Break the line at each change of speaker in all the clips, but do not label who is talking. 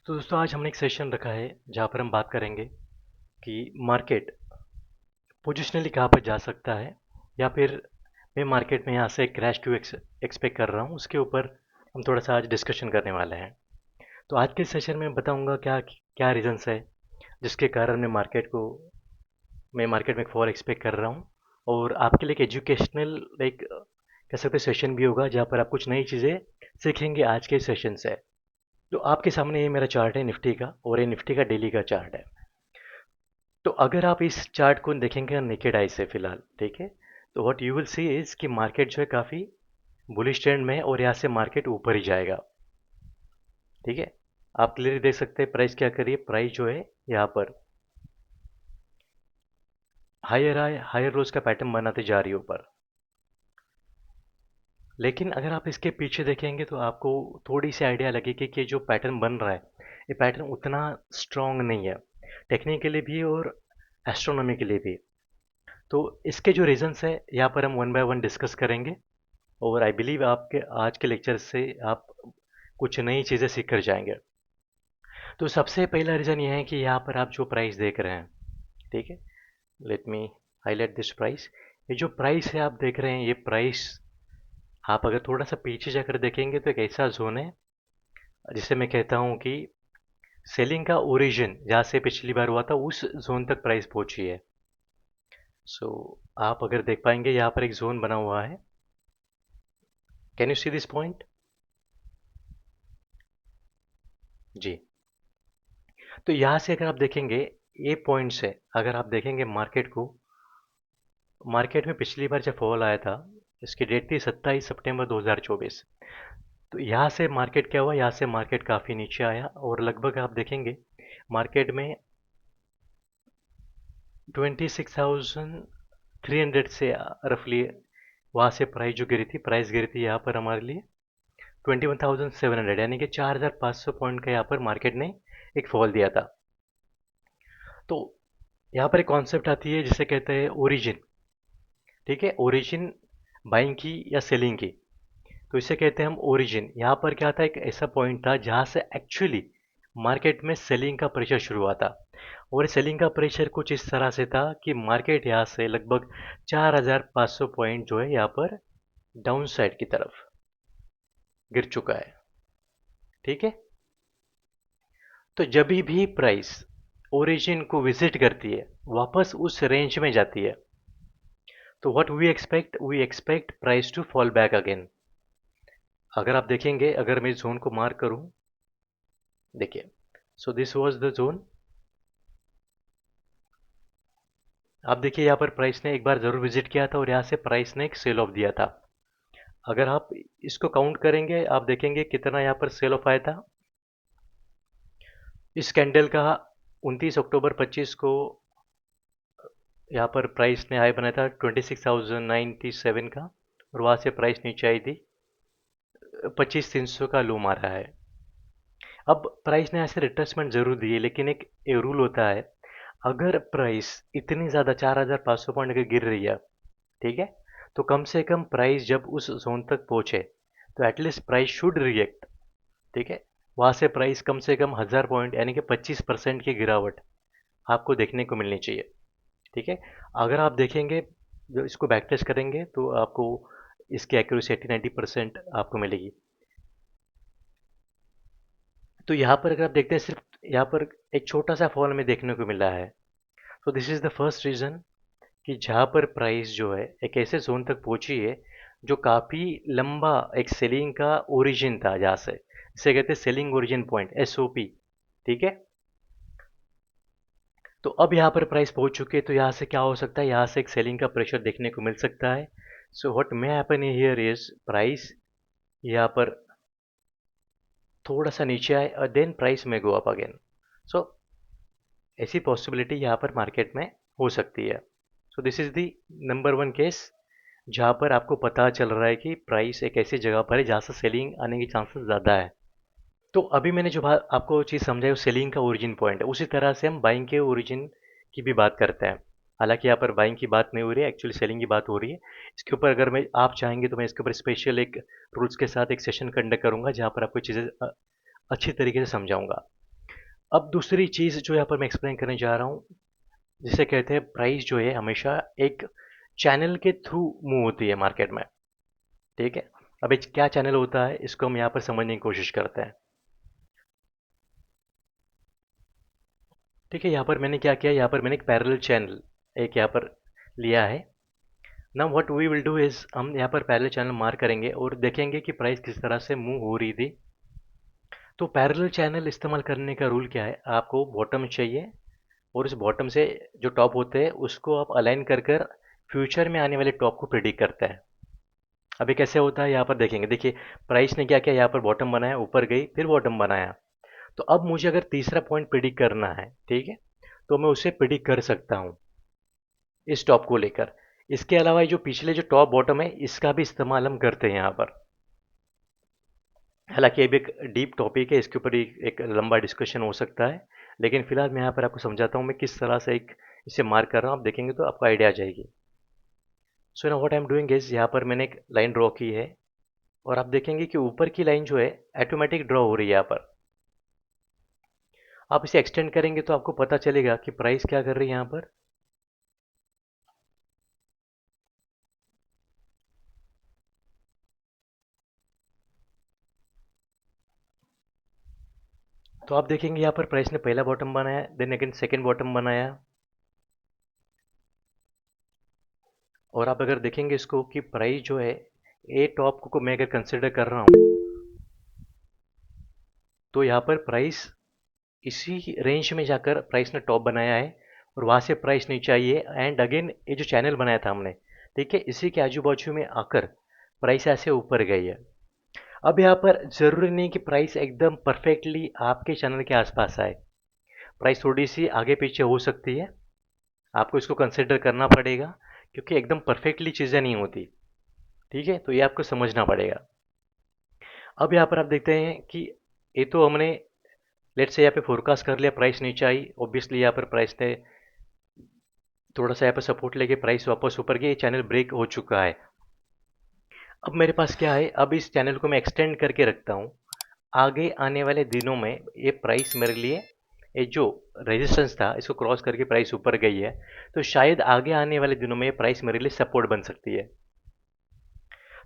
तो दोस्तों आज हमने एक सेशन रखा है जहाँ पर हम बात करेंगे कि मार्केट पोजिशनली कहाँ पर जा सकता है या फिर मैं मार्केट में यहाँ से क्रैश क्यों एक्सपेक्ट कर रहा हूँ उसके ऊपर हम थोड़ा सा आज डिस्कशन करने वाले हैं। तो आज के सेशन में बताऊँगा क्या क्या रीजंस है जिसके कारण मैं मार्केट में फॉल एक्सपेक्ट कर रहा हूँ। और आपके लिए एक एजुकेशनल लाइक कह सकते सेशन भी होगा जहाँ पर आप कुछ नई चीज़ें सीखेंगे आज के सेशन से। तो आपके सामने ये मेरा चार्ट है निफ्टी का और ये निफ्टी का डेली का चार्ट है। तो अगर आप इस चार्ट को देखेंगे नेकेड आई से फिलहाल, ठीक है, तो what you will see is कि मार्केट जो है काफ़ी बुलिश ट्रेंड में है और यहाँ से मार्केट ऊपर ही जाएगा। ठीक है, आप क्लियरली देख सकते हैं प्राइस क्या करिए, प्राइस जो है यहाँ पर हायर रोज का पैटर्न बनाते जा रही है ऊपर। लेकिन अगर आप इसके पीछे देखेंगे तो आपको थोड़ी सी आइडिया लगेगी कि जो पैटर्न बन रहा है ये पैटर्न उतना स्ट्रांग नहीं है, टेक्निकली भी और एस्ट्रोनॉमिकली भी। तो इसके जो रीजंस है यहाँ पर हम वन बाय वन डिस्कस करेंगे और आई बिलीव आपके आज के लेक्चर से आप कुछ नई चीज़ें सीख कर जाएंगे। तो सबसे पहला रीज़न ये है कि यहाँ पर आप जो प्राइस देख रहे हैं, ठीक है, let me highlight this price. ये जो प्राइस है आप देख रहे हैं, ये प्राइस आप अगर थोड़ा सा पीछे जाकर देखेंगे तो एक ऐसा जोन है जिसे मैं कहता हूँ कि सेलिंग का ओरिजिन जहाँ से पिछली बार हुआ था उस जोन तक प्राइस पहुंची है। सो आप अगर देख पाएंगे यहाँ पर एक जोन बना हुआ है, can you see this point? जी। तो यहाँ से अगर आप देखेंगे ये पॉइंट से अगर आप देखेंगे मार्केट में पिछली बार जब फॉल आया था, इसकी डेट थी 27 सितंबर 2024। तो यहाँ से मार्केट क्या हुआ, यहाँ से मार्केट काफ़ी नीचे आया और लगभग आप देखेंगे मार्केट में 26,300 से रफली वहाँ से प्राइस गिरी थी यहाँ पर हमारे लिए 21,700, यानी कि 4,500 पॉइंट का यहाँ पर मार्केट ने एक फॉल दिया था। तो यहाँ पर एक कॉन्सेप्ट आती है जिसे कहते हैं ओरिजिन। ठीक है, ओरिजिन बाइंग की या सेलिंग की, तो इसे कहते हैं हम ओरिजिन। यहाँ पर क्या था, एक ऐसा पॉइंट था जहाँ से एक्चुअली मार्केट में सेलिंग का प्रेशर शुरू हुआ था और सेलिंग का प्रेशर कुछ इस तरह से था कि मार्केट यहाँ से लगभग 4,500 पॉइंट जो है यहाँ पर डाउन साइड की तरफ गिर चुका है। ठीक है, तो जब भी प्राइस ओरिजिन को विजिट करती है वापस उस रेंज में जाती है, तो what we expect price to fall back again. अगर आप देखेंगे, अगर मैं जोन को मार्क करूं, देखिए, so this was the zone. आप देखिए यहाँ पर प्राइस ने एक बार जरूर विजिट किया था और यहाँ से प्राइस ने एक सेल ऑफ दिया था। अगर आप इसको काउंट करेंगे आप देखेंगे कितना यहाँ पर सेल ऑफ आया था। इस कैंडल का 29 अक्टूबर 25 को यहाँ पर प्राइस ने हाई बनाया था 26,097 का और वहाँ से प्राइस नीचे आई थी 25,300 का लो मारा है। अब प्राइस ने ऐसे रिट्रेसमेंट जरूर दी है, लेकिन एक रूल होता है, अगर प्राइस इतनी ज़्यादा 4,500 पॉइंट अगर गिर रही है, ठीक है, तो कम से कम प्राइस जब उस जोन तक पहुँचे तो एटलीस्ट प्राइस शुड रिएक्ट। ठीक है, वहाँ से प्राइस कम से कम 1,000 पॉइंट यानी कि 25% की गिरावट आपको देखने को मिलनी चाहिए। ठीक है, अगर आप देखेंगे जो इसको बैक टेस्ट करेंगे तो आपको इसकी एक्यूरेसी 80-90% आपको मिलेगी। तो यहाँ पर अगर आप देखते हैं सिर्फ यहाँ पर एक छोटा सा फॉल हमें देखने को मिला है। तो this is the first reason कि जहाँ पर प्राइस जो है एक ऐसे जोन तक पहुँची है जो काफ़ी लंबा एक सेलिंग का ओरिजिन था, जहाँ से इसे कहते हैं सेलिंग ओरिजिन पॉइंट, एसओपी। ठीक है, तो अब यहाँ पर प्राइस पहुँच चुकी है, तो यहाँ से क्या हो सकता है, यहाँ से एक सेलिंग का प्रेशर देखने को मिल सकता है। So what may happen here is price यहाँ पर थोड़ा सा नीचे आए और देन प्राइस में गो अप अगेन। सो ऐसी पॉसिबिलिटी यहाँ पर मार्केट में हो सकती है। So this is the number one case जहाँ पर आपको पता चल रहा है कि प्राइस एक ऐसी जगह पर है जहाँ से सेलिंग आने की चांसेस ज़्यादा है। तो अभी मैंने जो बात आपको चीज़ समझाई वो सेलिंग का ओरिजिन पॉइंट है, उसी तरह से हम बाइंग के ओरिजिन की भी बात करते हैं। हालांकि यहाँ पर बाइंग की बात नहीं हो रही है, एक्चुअली सेलिंग की बात हो रही है। इसके ऊपर अगर मैं आप चाहेंगे तो मैं इसके ऊपर स्पेशल एक रूल्स के साथ एक सेशन कंडक्ट करूंगा जहाँ पर आपको चीज़ें अच्छी तरीके से समझाऊंगा। अब दूसरी चीज़ जो यहाँ पर मैं एक्सप्लेन करने जा रहा हूँ, जिसे कहते हैं प्राइस जो है हमेशा एक चैनल के थ्रू मूव होती है मार्केट में। ठीक है। अब ये क्या चैनल होता है, इसको हम यहाँ पर समझने की कोशिश करते हैं। ठीक है, यहाँ पर मैंने क्या किया, यहाँ पर मैंने एक पैरेलल चैनल एक यहाँ पर लिया है। Now what we will do is, हम यहाँ पर पैरेलल चैनल मार्क करेंगे और देखेंगे कि प्राइस किस तरह से मूव हो रही थी। तो पैरेलल चैनल इस्तेमाल करने का रूल क्या है, आपको बॉटम चाहिए और उस बॉटम से जो टॉप होते हैं उसको आप अलाइन कर कर फ्यूचर में आने वाले टॉप को प्रिडिक्ट करते हैं। अभी कैसे होता है यहाँ पर देखेंगे, देखिए प्राइस ने क्या किया, यहाँ पर बॉटम बनाया, ऊपर गई, फिर बॉटम बनाया। तो अब मुझे अगर तीसरा पॉइंट प्रिडिक्ट करना है, ठीक है, तो मैं उसे प्रिडिक्ट कर सकता हूँ इस टॉप को लेकर। इसके अलावा ये जो पिछले जो टॉप बॉटम है इसका भी इस्तेमाल हम करते हैं यहाँ पर। हालांकि अभी एक डीप टॉपिक है, इसके ऊपर एक लंबा डिस्कशन हो सकता है, लेकिन फिलहाल मैं यहाँ पर आपको समझाता हूँ मैं किस तरह से एक इसे मार्क कर रहा हूँ। आप देखेंगे तो आपको आइडिया आ जाएगी। सो ना what I am doing is, यहाँ पर मैंने एक लाइन ड्रॉ की है और आप देखेंगे कि ऊपर की लाइन जो है ऑटोमेटिक ड्रॉ हो रही है यहाँ पर। आप इसे एक्सटेंड करेंगे तो आपको पता चलेगा कि प्राइस क्या कर रही है यहाँ पर। तो आप देखेंगे यहाँ पर प्राइस ने पहला बॉटम बनाया, देन अगेन सेकेंड बॉटम बनाया। और आप अगर देखेंगे इसको कि प्राइस जो है ए टॉप को मैं अगर कंसिडर कर रहा हूँ, तो यहाँ पर प्राइस इसी रेंज में जाकर प्राइस ने टॉप बनाया है और वहाँ से प्राइस नीचे आई है एंड अगेन ये जो चैनल बनाया था हमने, ठीक है, इसी के आजू बाजू में आकर प्राइस ऐसे ऊपर गई है। अब यहाँ पर ज़रूरी नहीं कि प्राइस एकदम परफेक्टली आपके चैनल के आसपास आए, प्राइस थोड़ी सी आगे पीछे हो सकती है, आपको इसको कंसिडर करना पड़ेगा क्योंकि एकदम परफेक्टली चीज़ें नहीं होती। ठीक है, तो ये आपको समझना पड़ेगा। अब यहाँ पर आप देखते हैं कि ये तो हमने लेट्स से यहाँ पे फोरकास्ट कर लिया, प्राइस नीचे आई, ऑब्वियसली यहाँ पर प्राइस ने थोड़ा सा यहाँ पर सपोर्ट लेके प्राइस वापस ऊपर गई, चैनल ब्रेक हो चुका है। अब मेरे पास क्या है, अब इस चैनल को मैं एक्सटेंड करके रखता हूँ। आगे आने वाले दिनों में ये प्राइस मेरे लिए, ये जो रेजिस्टेंस था इसको क्रॉस करके प्राइस ऊपर गई है, तो शायद आगे आने वाले दिनों में ये प्राइस मेरे लिए सपोर्ट बन सकती है।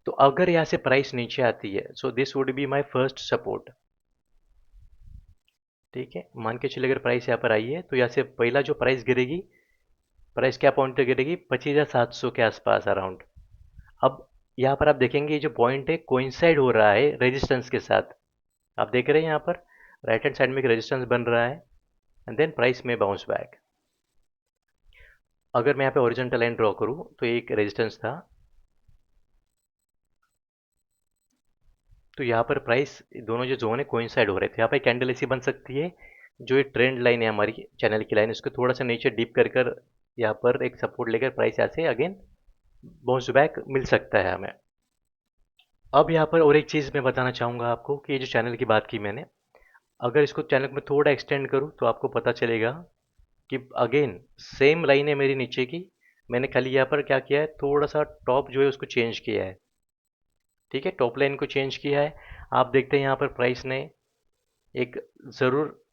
तो अगर यहाँ से प्राइस नीचे आती है, so this would be my first support. ठीक है, मान के चलिए अगर प्राइस यहाँ पर आई है तो यहाँ से पहला जो प्राइस गिरेगी, प्राइस क्या पॉइंट पे गिरेगी, 25,700 के आसपास अराउंड। अब यहाँ पर आप देखेंगे ये जो पॉइंट है कोइंसाइड हो रहा है रेजिस्टेंस के साथ। आप देख रहे हैं यहाँ पर राइट हैंड साइड में एक रेजिस्टेंस बन रहा है एंड देन प्राइस में बाउंस बैक। अगर मैं यहाँ पे ओरिजेंटल लाइन ड्रॉ करूँ तो एक रेजिस्टेंस था, तो यहाँ पर प्राइस दोनों जो जोन है कोइंसाइड हो रहे थे। यहाँ पर कैंडल ऐसी बन सकती है, जो ये ट्रेंड लाइन है हमारी चैनल की लाइन, इसको थोड़ा सा नीचे डीप कर कर यहाँ पर एक सपोर्ट लेकर प्राइस यहाँ से अगेन बाउंस बैक मिल सकता है हमें। अब यहाँ पर और एक चीज़ मैं बताना चाहूँगा आपको कि ये जो चैनल की बात की मैंने, अगर इसको चैनल में थोड़ा एक्सटेंड करूँ तो आपको पता चलेगा कि अगेन सेम लाइन है मेरी नीचे की, मैंने खाली यहाँ पर क्या किया है, थोड़ा सा टॉप जो है उसको चेंज किया है। ठीक है, टॉप लाइन को चेंज किया है। आप देखते हैं यहाँ पर प्राइस ने एक ज़रूर,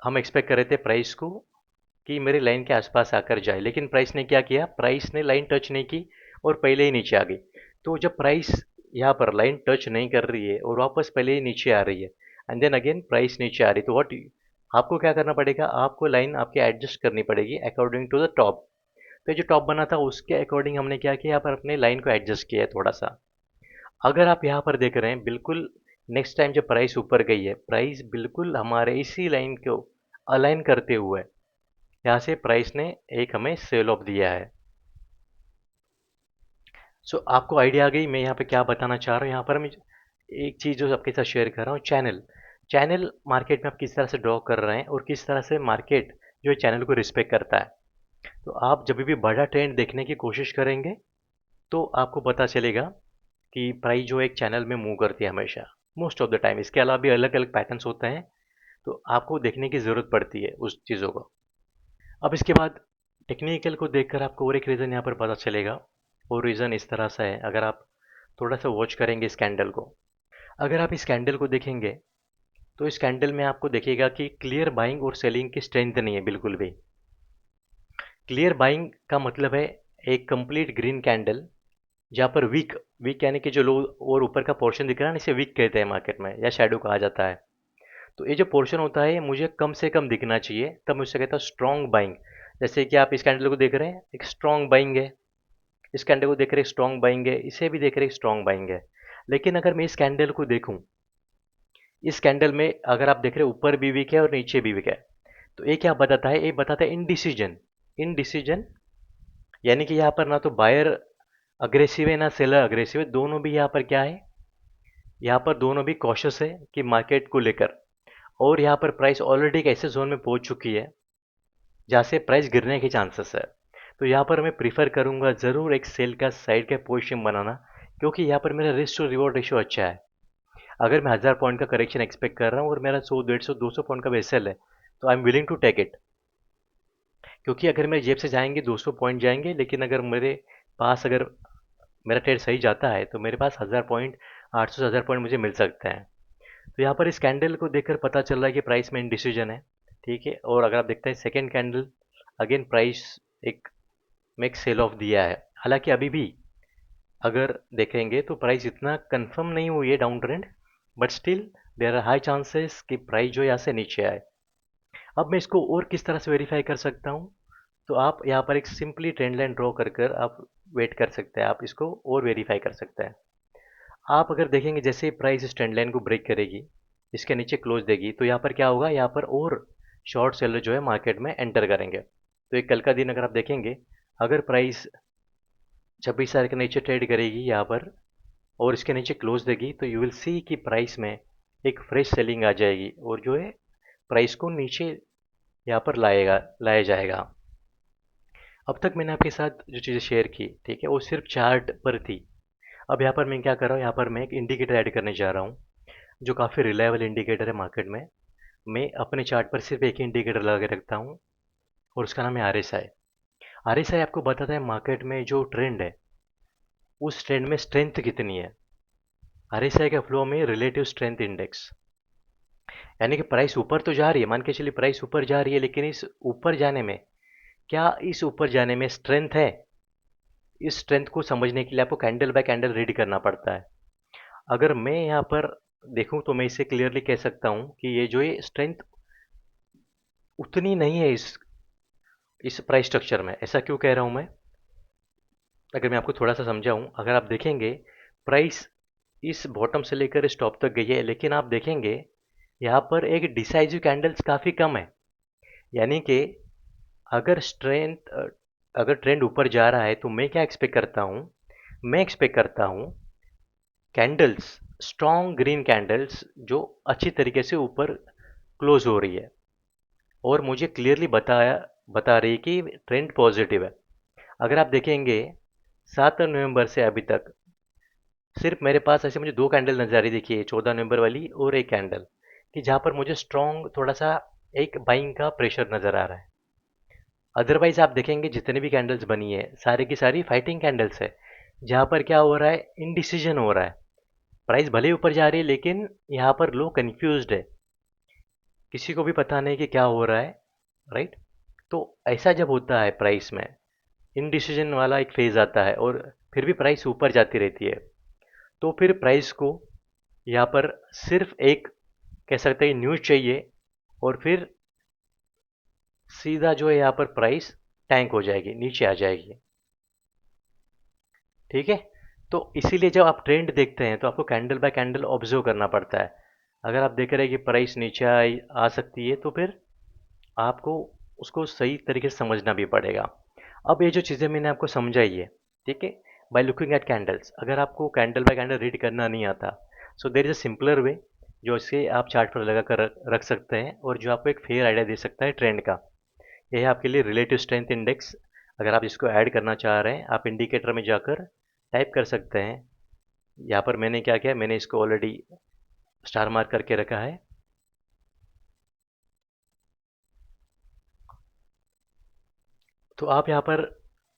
हम एक्सपेक्ट कर रहे थे प्राइस को कि मेरी लाइन के आसपास आकर जाए, लेकिन प्राइस ने क्या किया, प्राइस ने लाइन टच नहीं की और पहले ही नीचे आ गई। तो जब प्राइस यहाँ पर लाइन टच नहीं कर रही है और वापस पहले ही नीचे आ रही है एंड देन अगेन प्राइस नीचे आ रही है, तो व्हाट आपको क्या करना पड़ेगा, आपको लाइन आपके एडजस्ट करनी पड़ेगी अकॉर्डिंग टू द टॉप। तो जो टॉप बना था उसके अकॉर्डिंग हमने क्या किया, यहाँ पर अपने लाइन को एडजस्ट किया है थोड़ा सा। अगर आप यहाँ पर देख रहे हैं बिल्कुल नेक्स्ट टाइम जब प्राइस ऊपर गई है, प्राइस बिल्कुल हमारे इसी लाइन को अलाइन करते हुए यहाँ से प्राइस ने एक हमें सेल ऑफ दिया है। सो आपको आइडिया आ गई मैं यहाँ पे क्या बताना चाह रहा हूँ। यहाँ पर मैं एक चीज़ जो आपके साथ शेयर कर रहा हूँ, चैनल चैनल मार्केट में आप किस तरह से ड्रॉ कर रहे हैं और किस तरह से मार्केट जो है चैनल को रिस्पेक्ट करता है। तो आप जब भी बड़ा ट्रेंड देखने की कोशिश करेंगे तो आपको पता चलेगा कि प्राइस जो एक चैनल में मूव करती है हमेशा, मोस्ट ऑफ द टाइम। इसके अलावा भी अलग अलग पैटर्न्स होते हैं, तो आपको देखने की ज़रूरत पड़ती है उस चीज़ों को। अब इसके बाद टेक्निकल को देखकर आपको और एक रीज़न यहाँ पर पता चलेगा, और रीज़न इस तरह से है, अगर आप थोड़ा सा वॉच करेंगे इस कैंडल को, अगर आप इस कैंडल को देखेंगे तो इस कैंडल में आपको देखिएगा कि क्लियर बाइंग और सेलिंग की स्ट्रेंथ नहीं है बिल्कुल भी। क्लियर बाइंग का मतलब है एक कंप्लीट ग्रीन कैंडल जहाँ पर वीक वीक यानी कि जो लो और ऊपर का पोर्शन दिख रहा है ना, इसे वीक कहते हैं मार्केट में, या शैडो कहा जाता है। तो ये जो पोर्शन होता है ये मुझे कम से कम दिखना चाहिए, तब मैं उससे कहता हूँ स्ट्रॉन्ग बाइंग। जैसे कि आप इस कैंडल को देख रहे हैं, एक स्ट्रॉन्ग बाइंग है। इस कैंडल को देख रहे हैं, स्ट्रॉन्ग बाइंग है। इसे भी देख रहे हैं, स्ट्रॉन्ग बाइंग है। लेकिन अगर मैं इस कैंडल को देखूं, इस कैंडल में अगर आप देख रहे हैं ऊपर भी वीक है और नीचे भी वीक है, तो ये क्या बताता है? ये बताता है इनडिसीजन। इनडिसीजन यानी कि यहाँ पर ना तो बायर अग्रेसिव है ना सेलर अग्रेसिव है, दोनों भी यहाँ पर क्या है, यहाँ पर दोनों भी कॉशियस है कि मार्केट को लेकर। और यहाँ पर प्राइस ऑलरेडी एक ऐसे जोन में पहुंच चुकी है जहाँ से प्राइस गिरने के चांसेस है। तो यहाँ पर मैं प्रीफर करूँगा ज़रूर एक सेल का साइड का पोजीशन बनाना, क्योंकि यहाँ पर मेरा रिस्क टू रिवॉर्ड रेशियो अच्छा है। अगर मैं 1000 पॉइंट का करेक्शन एक्सपेक्ट कर रहा हूँ और मेरा 100 150 200 पॉइंट का वेसल है, तो I am willing to take it. क्योंकि अगर मेरे जेब से जाएंगे 200 पॉइंट जाएंगे, लेकिन अगर मेरे पास अगर मेरा ट्रेड सही जाता है तो मेरे पास 1000 पॉइंट 800 से 1000 पॉइंट मुझे मिल सकते हैं। तो यहाँ पर इस कैंडल को देखकर पता चल रहा है कि प्राइस में इंडिसीजन है। ठीक है, और अगर आप देखते हैं सेकेंड कैंडल, अगेन प्राइस एक में एक सेल ऑफ दिया है। हालांकि अभी भी अगर देखेंगे तो प्राइस इतना कंफर्म नहीं हुई है down trend, but still there are high chances कि प्राइस जो यहाँ से नीचे आए। अब मैं इसको और किस तरह से वेरीफाई कर सकता हूँ? तो आप यहाँ पर एक सिंपली ट्रेंड लाइन ड्रॉ कर कर आप वेट कर सकते हैं, आप इसको और वेरीफाई कर सकते हैं। आप अगर देखेंगे जैसे ही प्राइस इस ट्रेंड लाइन को ब्रेक करेगी, इसके नीचे क्लोज देगी, तो यहाँ पर क्या होगा, यहाँ पर और शॉर्ट सेलर जो है मार्केट में एंटर करेंगे। तो एक कल का दिन अगर आप देखेंगे, अगर प्राइस 26,000 के नीचे ट्रेड करेगी यहाँ पर और इसके नीचे क्लोज देगी, तो यू विल सी कि प्राइस में एक फ्रेश सेलिंग आ जाएगी और जो है प्राइस को नीचे यहाँ पर लाया जाएगा। अब तक मैंने आपके साथ जो चीज़ें शेयर की, ठीक है, वो सिर्फ चार्ट पर थी। अब यहाँ पर मैं क्या कर रहा हूँ, यहाँ पर मैं एक इंडिकेटर ऐड करने जा रहा हूँ जो काफ़ी रिलायबल इंडिकेटर है मार्केट में। मैं अपने चार्ट पर सिर्फ एक ही इंडिकेटर लगा के रखता हूँ और उसका नाम है आरएसआई। आरएसआई आपको बताता है मार्केट में जो ट्रेंड है उस ट्रेंड में स्ट्रेंथ कितनी है। आरएसआई का फ्लो में रिलेटिव स्ट्रेंथ इंडेक्स, यानी कि प्राइस ऊपर तो जा रही है, मान के चलिए प्राइस ऊपर जा रही है, लेकिन इस ऊपर जाने में क्या इस ऊपर जाने में स्ट्रेंथ है? इस स्ट्रेंथ को समझने के लिए आपको कैंडल बाय कैंडल रीड करना पड़ता है। अगर मैं यहाँ पर देखूं तो मैं इसे क्लियरली कह सकता हूँ कि ये जो ये स्ट्रेंथ उतनी नहीं है इस प्राइस स्ट्रक्चर में। ऐसा क्यों कह रहा हूँ मैं? अगर मैं आपको थोड़ा सा समझाऊं, अगर आप देखेंगे प्राइस इस बॉटम से लेकर इस टॉप तक गई है, लेकिन आप देखेंगे यहाँ पर एक डिसाइसिव कैंडल्स काफ़ी कम है। यानी कि अगर अगर ट्रेंड ऊपर जा रहा है तो मैं क्या एक्सपेक्ट करता हूँ? मैं एक्सपेक्ट करता हूँ कैंडल्स, स्ट्रॉन्ग ग्रीन कैंडल्स जो अच्छी तरीके से ऊपर क्लोज हो रही है और मुझे क्लियरली बता रही है कि ट्रेंड पॉजिटिव है। अगर आप देखेंगे 7 नवंबर से अभी तक सिर्फ मेरे पास ऐसे मुझे दो कैंडल नजर आ रही, देखिए 14 नवंबर वाली और एक कैंडल, कि जहाँ पर मुझे स्ट्रॉन्ग थोड़ा सा एक बाइंग का प्रेशर नजर आ रहा है। अदरवाइज आप देखेंगे जितनी भी कैंडल्स बनी है सारी की सारी फाइटिंग कैंडल्स है, जहाँ पर क्या हो रहा है, इनडिसीजन हो रहा है। प्राइस भले ही ऊपर जा रही है लेकिन यहाँ पर लोग कंफ्यूज्ड है, किसी को भी पता नहीं कि क्या हो रहा है, राइट। तो ऐसा जब होता है प्राइस में इनडिसीजन वाला एक फेज आता है और फिर भी प्राइस ऊपर जाती रहती है, तो फिर प्राइस को यहाँ पर सिर्फ एक कह सकते हैं न्यूज़ चाहिए और फिर सीधा जो है यहाँ पर प्राइस टैंक हो जाएगी, नीचे आ जाएगी। ठीक है, तो इसीलिए जब आप ट्रेंड देखते हैं तो आपको कैंडल बाय कैंडल ऑब्जर्व करना पड़ता है। अगर आप देख रहे हैं कि प्राइस नीचे आ सकती है तो फिर आपको उसको सही तरीके से समझना भी पड़ेगा। अब ये जो चीज़ें मैंने आपको समझाई है, ठीक है, बाय लुकिंग एट कैंडल्स, अगर आपको कैंडल बाय कैंडल रीड करना नहीं आता, सो there is a simpler way जो इसे आप चार्ट पर लगा कर रख सकते हैं और जो आपको एक फेयर आइडिया दे सकता है ट्रेंड का। यह है आपके लिए रिलेटिव स्ट्रेंथ इंडेक्स। अगर आप इसको ऐड करना चाह रहे हैं, आप इंडिकेटर में जाकर टाइप कर सकते हैं। यहाँ पर मैंने क्या किया, मैंने इसको ऑलरेडी स्टार मार्क करके रखा है। तो आप यहाँ पर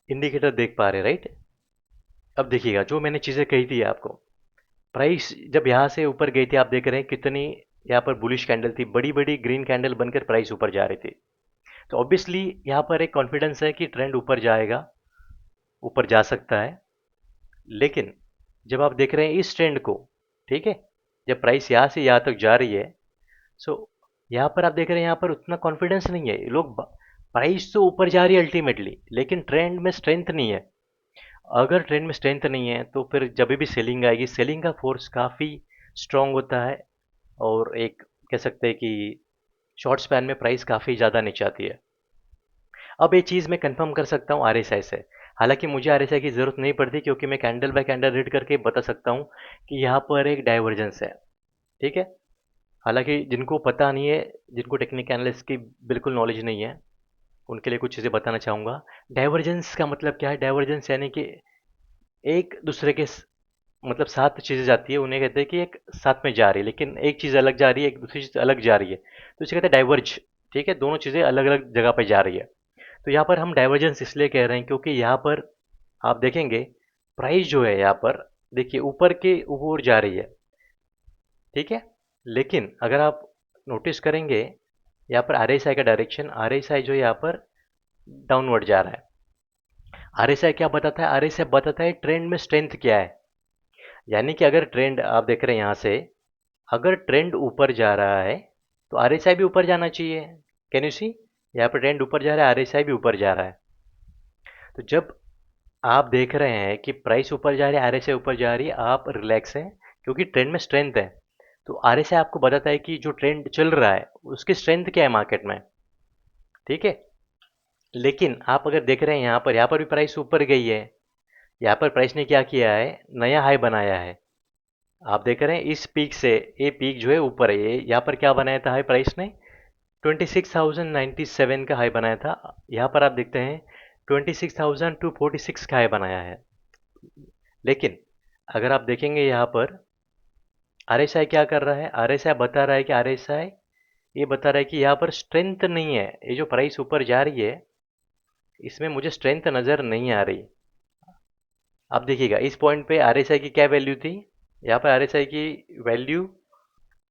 इंडिकेटर देख पा रहे हैं, राइट। अब देखिएगा जो मैंने चीज़ें कही थी आपको, प्राइस जब यहाँ से ऊपर गई थी आप देख रहे हैं कितनी यहाँ पर बुलिश कैंडल थी, बड़ी बड़ी ग्रीन कैंडल बनकर प्राइस ऊपर जा रही थी। तो ऑब्वियसली यहाँ पर एक कॉन्फिडेंस है कि ट्रेंड ऊपर जाएगा, ऊपर जा सकता है। लेकिन जब आप देख रहे हैं इस ट्रेंड को, ठीक है, जब प्राइस यहाँ से यहाँ तक जा रही है, सो यहाँ पर आप देख रहे हैं यहाँ पर उतना कॉन्फिडेंस नहीं है। लोग प्राइस तो ऊपर जा रही है अल्टीमेटली, लेकिन ट्रेंड में स्ट्रेंथ नहीं है। अगर ट्रेंड में स्ट्रेंथ नहीं है तो फिर जब भी सेलिंग आएगी, सेलिंग का फोर्स काफ़ी स्ट्रांग होता है, और एक कह सकते हैं कि शॉर्ट स्पैन में प्राइस काफ़ी ज़्यादा नीचे आती है। अब ये चीज़ मैं कंफर्म कर सकता हूँ आरएसआई से। हालांकि मुझे आरएसआई की ज़रूरत नहीं पड़ती, क्योंकि मैं कैंडल बाय कैंडल रीड करके बता सकता हूँ कि यहाँ पर एक डाइवर्जेंस है। ठीक है। हालांकि जिनको पता नहीं है, जिनको टेक्निकल एनालिस्ट की बिल्कुल नॉलेज नहीं है, उनके लिए कुछ चीज़ें बताना चाहूँगा। डाइवर्जेंस का मतलब क्या है? डाइवर्जेंस यानी कि एक दूसरे के मतलब साथ चीज़ें जाती है, उन्हें कहते हैं कि एक साथ में जा रही है, लेकिन एक चीज़ अलग जा रही है, एक दूसरी चीज़ अलग जा रही है, तो इसे कहते हैं डाइवर्ज। ठीक है, दोनों चीज़ें अलग अलग जगह पर जा रही है। तो यहाँ पर हम डाइवर्जेंस इसलिए कह रहे हैं क्योंकि यहाँ पर आप देखेंगे प्राइस जो है यहाँ पर, देखिए ऊपर के ऊपर जा रही है। ठीक है। लेकिन अगर आप नोटिस करेंगे यहाँ पर आरएसआई का डायरेक्शन, आरएसआई जो यहाँ पर डाउनवर्ड जा रहा है। आरएसआई क्या बताता है? आरएसआई बताता है ट्रेंड में स्ट्रेंथ क्या है। यानी कि अगर ट्रेंड आप देख रहे हैं यहाँ से, अगर ट्रेंड ऊपर जा रहा है तो आरएसआई भी ऊपर जाना चाहिए। कैन यू सी? यहाँ पर ट्रेंड ऊपर जा रहा है, आरएसआई भी ऊपर जा रहा है। तो जब आप देख रहे हैं कि प्राइस ऊपर जा रही है, आरएसआई ऊपर जा रही है, आप रिलैक्स हैं, क्योंकि ट्रेंड में स्ट्रेंथ है। तो आरएसआई आपको बताता है कि जो ट्रेंड चल रहा है उसकी स्ट्रेंथ क्या है मार्केट में। ठीक है। लेकिन आप अगर देख रहे हैं यहाँ पर भी प्राइस ऊपर गई है। यहाँ पर प्राइस ने क्या किया है? नया हाई बनाया है। आप देख रहे हैं इस पीक से, ये पीक जो है ऊपर है, ये यहाँ पर क्या बनाया था हाई प्राइस ने? 26,097 का हाई बनाया था। यहाँ पर आप देखते हैं 26,246 का हाई बनाया है। लेकिन अगर आप देखेंगे यहाँ पर आरएसआई क्या कर रहा है? आरएसआई बता रहा है कि आरएसआई ये बता रहा है कि यहाँ पर स्ट्रेंथ नहीं है। ये जो प्राइस ऊपर जा रही है इसमें मुझे स्ट्रेंथ नज़र नहीं आ रही। आप देखिएगा इस पॉइंट पे आरएसआई की क्या वैल्यू थी? यहाँ पर आरएसआई की वैल्यू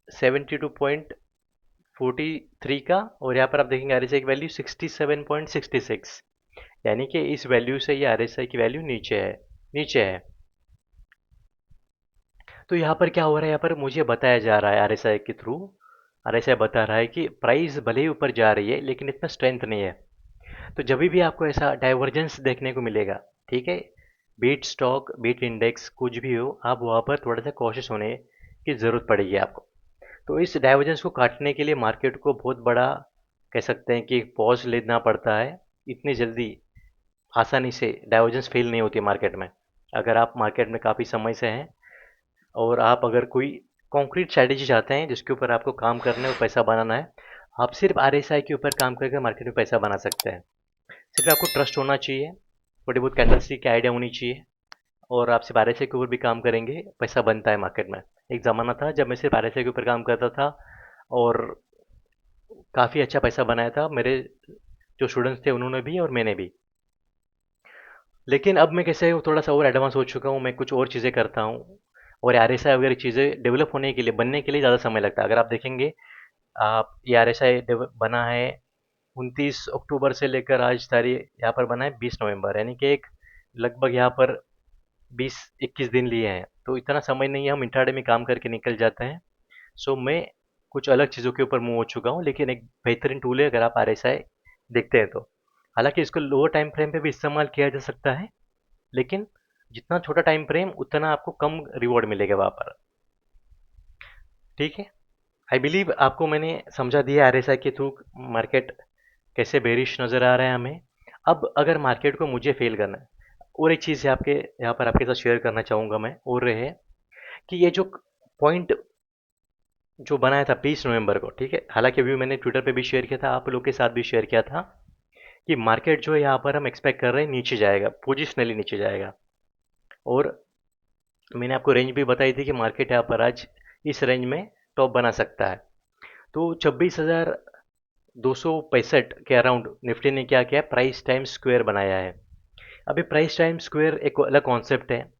72.43 का, और यहाँ पर आप देखेंगे आरएसआई की वैल्यू 67.66। यानी कि इस वैल्यू से ये आरएसआई की वैल्यू नीचे है। तो यहाँ पर क्या हो रहा है? यहाँ पर मुझे बताया जा रहा है आरएसआई के थ्रू, आरएसआई बता रहा है कि प्राइस भले ही ऊपर जा रही है लेकिन इतना स्ट्रेंथ नहीं है। तो जब भी आपको ऐसा डाइवर्जेंस देखने को मिलेगा, ठीक है, बीट स्टॉक बीट इंडेक्स कुछ भी हो, आप वहाँ पर थोड़ा सा कॉशियस होने की ज़रूरत पड़ेगी आपको। तो इस डाइवर्जेंस को काटने के लिए मार्केट को बहुत बड़ा कह सकते हैं कि पॉज लेना पड़ता है। इतनी जल्दी आसानी से डाइवर्जेंस फेल नहीं होती मार्केट में। अगर आप मार्केट में काफ़ी समय से हैं और आप अगर कोई कॉन्क्रीट स्ट्रैटेजी चाहते हैं जिसके ऊपर आपको काम करना है और पैसा बनाना है, आप सिर्फ आरएसआई के ऊपर काम करके मार्केट में पैसा बना सकते हैं। सिर्फ आपको ट्रस्ट होना चाहिए, थोड़ी बहुत कैंडलस्टिक की आइडिया होनी चाहिए, और आप सिर्फ आरएसआई के ऊपर भी काम करेंगे, पैसा बनता है मार्केट में। एक ज़माना था जब मैं सिर्फ आरएसआई के ऊपर काम करता था और काफ़ी अच्छा पैसा बनाया था। मेरे जो स्टूडेंट्स थे उन्होंने भी और मैंने भी। लेकिन अब मैं कैसे थोड़ा सा और एडवांस हो चुका हूँ, मैं कुछ और चीज़ें करता हूँ, और आरएसआई वगैरह चीज़ें डेवलप होने के लिए, बनने के लिए ज़्यादा समय लगता है। अगर आप देखेंगे, आप ये आरएसआई बना है 29 अक्टूबर से लेकर आज तारीख यहाँ पर बना है 20 नवंबर, यानी कि एक लगभग यहाँ पर 20-21 दिन लिए हैं। तो इतना समय नहीं है, हम इंट्राडे में काम करके निकल जाते हैं। सो मैं कुछ अलग चीज़ों के ऊपर मूव हो चुका हूँ, लेकिन एक बेहतरीन टूल है अगर आप आरएसआई देखते हैं तो। हालांकि इसको लोअर टाइम फ्रेम पे भी इस्तेमाल किया जा सकता है, लेकिन जितना छोटा टाइम फ्रेम उतना आपको कम रिवॉर्ड मिलेगा वहाँ पर। ठीक है। आई बिलीव आपको मैंने समझा दिया आरएसआई के थ्रू मार्केट कैसे बेरिश नज़र आ रहा है हमें। अब अगर मार्केट को मुझे फेल करना है, और एक चीज़ आपके यहाँ पर आपके साथ शेयर करना चाहूँगा मैं, और रहे कि ये जो पॉइंट जो बनाया था 20 नवंबर को, ठीक है, हालांकि अभी मैंने ट्विटर पे भी शेयर किया था, आप लोग के साथ भी शेयर किया था कि मार्केट जो है यहाँ पर हम एक्सपेक्ट कर रहे हैं नीचे जाएगा, पोजिशनली नीचे जाएगा। और मैंने आपको रेंज भी बताई थी कि मार्केट यहाँ पर आज इस रेंज में टॉप बना सकता है। तो 26,265 के अराउंड निफ्टी ने क्या किया? प्राइस टाइम स्क्वायर बनाया है। अभी प्राइस टाइम स्क्वायर एक अलग कॉन्सेप्ट है।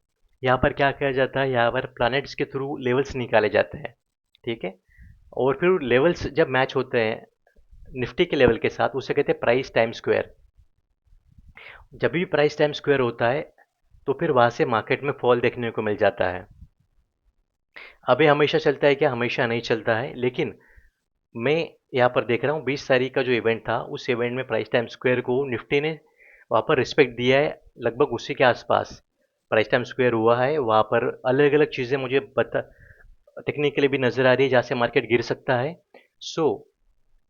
यहाँ पर क्या किया जाता है? यहाँ पर प्लैनेट्स के थ्रू लेवल्स निकाले जाते हैं। ठीक है। और फिर लेवल्स जब मैच होते हैं निफ्टी के लेवल के साथ, उसे कहते हैं प्राइस टाइम स्क्वायर। जब भी प्राइस टाइम स्क्वायर होता है तो फिर वहाँ से मार्केट में फॉल देखने को मिल जाता है। अभी हमेशा चलता है क्या? हमेशा नहीं चलता है, लेकिन मैं यहाँ पर देख रहा हूँ 20 तारीख का जो इवेंट था, उस इवेंट में प्राइस टाइम स्क्वायर को निफ्टी ने वहाँ पर रिस्पेक्ट दिया है, लगभग उसी के आसपास प्राइस टाइम स्क्वायर हुआ है। वहाँ पर अलग अलग चीज़ें मुझे बता टेक्निकली भी नज़र आ रही है जहाँ से मार्केट गिर सकता है। सो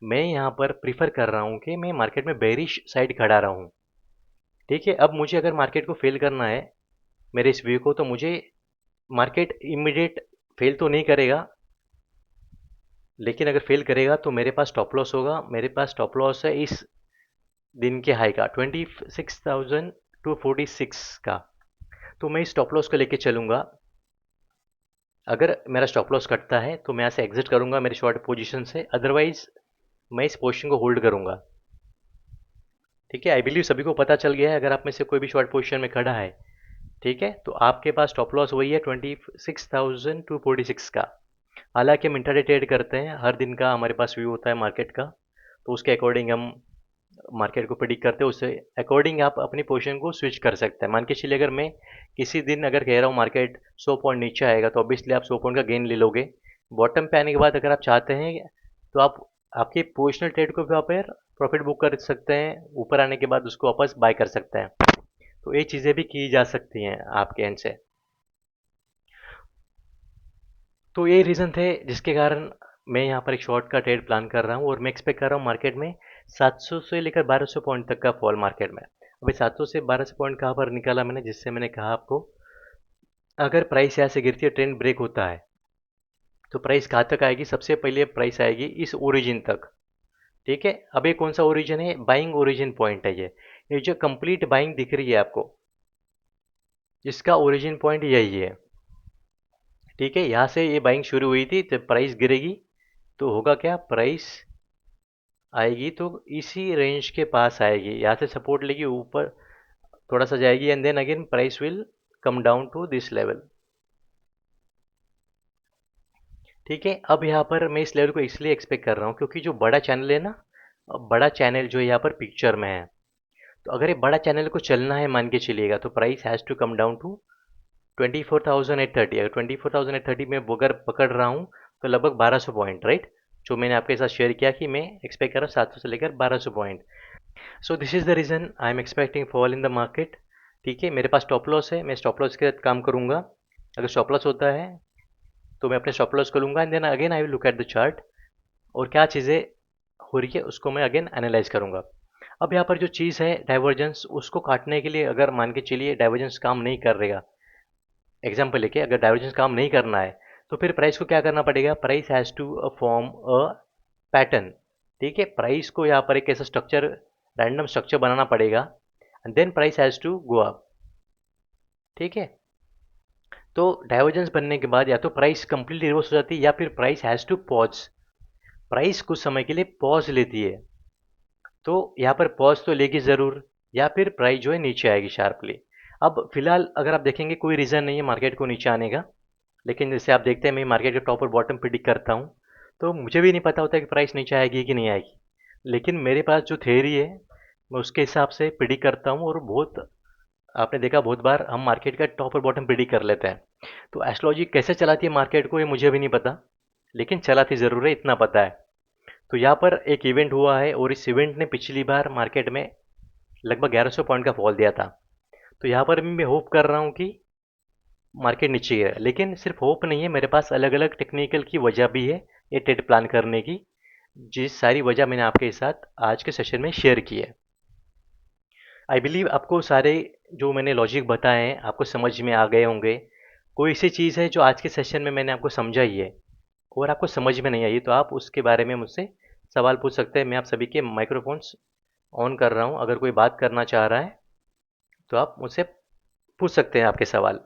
मैं यहाँ पर प्रीफर कर रहा हूँ कि मैं मार्केट में बेरिश साइड खड़ा रहूँ। ठीक है, अब मुझे अगर मार्केट को फेल करना है मेरे इस व्यू को, तो मुझे मार्केट इमीडिएट फेल तो नहीं करेगा, लेकिन अगर फेल करेगा तो मेरे पास स्टॉप लॉस होगा। मेरे पास स्टॉप लॉस है इस दिन के हाई का 26,246 का, तो मैं इस स्टॉप लॉस को लेके चलूँगा। अगर मेरा स्टॉप लॉस कटता है तो मैं यहाँ से एग्जिट करूँगा मेरे शॉर्ट पोजीशन से, अदरवाइज मैं इस पोजीशन को होल्ड करूँगा। ठीक है, आई बिलीव सभी को पता चल गया है। अगर आप में से कोई भी शॉर्ट पोजीशन में खड़ा है, ठीक है, तो आपके पास स्टॉप लॉस वही है 26,246 का। हालांकि हम इंट्राडे ट्रेड करते हैं, हर दिन का हमारे पास व्यू होता है मार्केट का, तो उसके अकॉर्डिंग हम मार्केट को प्रिडिक्ट करते हैं, उससे अकॉर्डिंग आप अपनी पोजीशन को स्विच कर सकते हैं। मान के चलिए अगर मैं किसी दिन अगर कह रहा हूँ मार्केट 100 पॉइंट नीचे आएगा, तो ऑब्वियसली आप 100 पॉइंट का गेन ले लोगे। बॉटम पे आने के बाद अगर आप चाहते हैं तो आप आपकी पोजिशनल ट्रेड को भी आप प्रॉफिट बुक कर सकते हैं, ऊपर आने के बाद उसको वापस बाय कर सकते हैं। तो ये चीज़ें भी की जा सकती हैं आपके एंड से। तो ये रीज़न थे जिसके कारण मैं यहाँ पर एक शॉर्ट का ट्रेड प्लान कर रहा हूँ, और मैं एक्सपेक्ट कर रहा हूँ मार्केट में 700 से लेकर 1200 पॉइंट तक का फॉल मार्केट में। अभी 700 से 1200 पॉइंट कहाँ पर निकाला मैंने, जिससे मैंने कहा आपको अगर प्राइस यहाँ से गिरती है, ट्रेंड ब्रेक होता है, तो प्राइस कहाँ तक आएगी? सबसे पहले प्राइस आएगी इस ओरिजिन तक। ठीक है, अब ये कौन सा ओरिजिन है? बाइंग ओरिजिन पॉइंट है ये जो कंप्लीट बाइंग दिख रही है आपको, इसका ओरिजिन पॉइंट यही है। ठीक है, यहाँ से ये बाइंग शुरू हुई थी, जब प्राइस गिरेगी तो होगा क्या? प्राइस आएगी तो इसी रेंज के पास आएगी, यहाँ से सपोर्ट लेगी, ऊपर थोड़ा सा जाएगी, and then again price will come down to this level. ठीक है, अब यहाँ पर मैं इस लेवल को इसलिए एक्सपेक्ट कर रहा हूँ क्योंकि जो बड़ा चैनल है ना, बड़ा चैनल जो यहाँ पर पिक्चर में है, तो अगर ये बड़ा चैनल को चलना है मान के चलिएगा, तो price has to come down to 24,830। अगर 24,830 में अगर पकड़ रहा हूँ तो लगभग 1200 पॉइंट, राइट, जो मैंने आपके साथ शेयर किया कि मैं एक्सपेक्ट कर रहा हूँ 700 से लेकर 1200 point. So this is the reason I am expecting fall in the market. ठीक है, मेरे पास स्टॉप लॉस है, मैं स्टॉप लॉस के साथ काम करूँगा। अगर स्टॉप लॉस होता है तो मैं अपने स्टॉप लॉस को लूँगा, and then again I will look at the chart, और क्या चीज़ें हो रही है उसको मैं अगेन एनालाइज करूँगा। अब यहाँ पर जो चीज़ है डाइवर्जेंस, उसको काटने के लिए अगर मान के चलिए डाइवर्जेंस काम नहीं कर रहेगा, एग्जाम्पल लेके अगर डाइवर्जेंस काम नहीं करना है, तो फिर प्राइस को क्या करना पड़ेगा? Price has to form a pattern. ठीक है, प्राइस को यहाँ पर एक ऐसा स्ट्रक्चर, रैंडम स्ट्रक्चर बनाना पड़ेगा, and then price has to go up. ठीक है, तो डाइवर्जेंस बनने के बाद या तो प्राइस कंप्लीटली रिवर्स हो जाती है, या फिर प्राइस हैज़ टू पॉज। प्राइस कुछ समय के लिए पॉज लेती है, तो यहाँ पर पॉज तो लेगी ज़रूर, या फिर प्राइस जो है नीचे आएगी शार्पली। अब फिलहाल अगर आप देखेंगे कोई रीज़न नहीं है मार्केट को नीचे आने का, लेकिन जैसे आप देखते हैं मैं मार्केट के टॉप और बॉटम प्रिडिक्ट करता हूँ, तो मुझे भी नहीं पता होता कि प्राइस नीचे आएगी कि नहीं आएगी, लेकिन मेरे पास जो थ्योरी है मैं उसके हिसाब से प्रिडिक्ट करता हूँ, और बहुत आपने देखा बहुत बार हम मार्केट का टॉप और बॉटम प्रिडिक्ट कर लेते हैं। तो एस्ट्रोलॉजी कैसे चलाती है मार्केट को ये मुझे भी नहीं पता, लेकिन चलाती ज़रूर है, इतना पता है। तो यहाँ पर एक इवेंट हुआ है, और इस इवेंट ने पिछली बार मार्केट में लगभग 1100 पॉइंट का फॉल दिया था। तो यहाँ पर भी मैं होप कर रहा हूँ कि मार्केट नीचे है, लेकिन सिर्फ होप नहीं है, मेरे पास अलग अलग टेक्निकल की वजह भी है ये ट्रेड प्लान करने की, जिस सारी वजह मैंने आपके साथ आज के सेशन में शेयर की है। आई बिलीव आपको सारे जो मैंने लॉजिक बताए हैं आपको समझ में आ गए होंगे। कोई ऐसी चीज़ है जो आज के सेशन में मैंने आपको समझाई है और आपको समझ में नहीं आई, तो आप उसके बारे में मुझसे सवाल पूछ सकते हैं। मैं आप सभी के माइक्रोफोन्स ऑन कर रहा हूँ, अगर कोई बात करना चाह रहा है तो आप मुझसे पूछ सकते हैं आपके सवाल।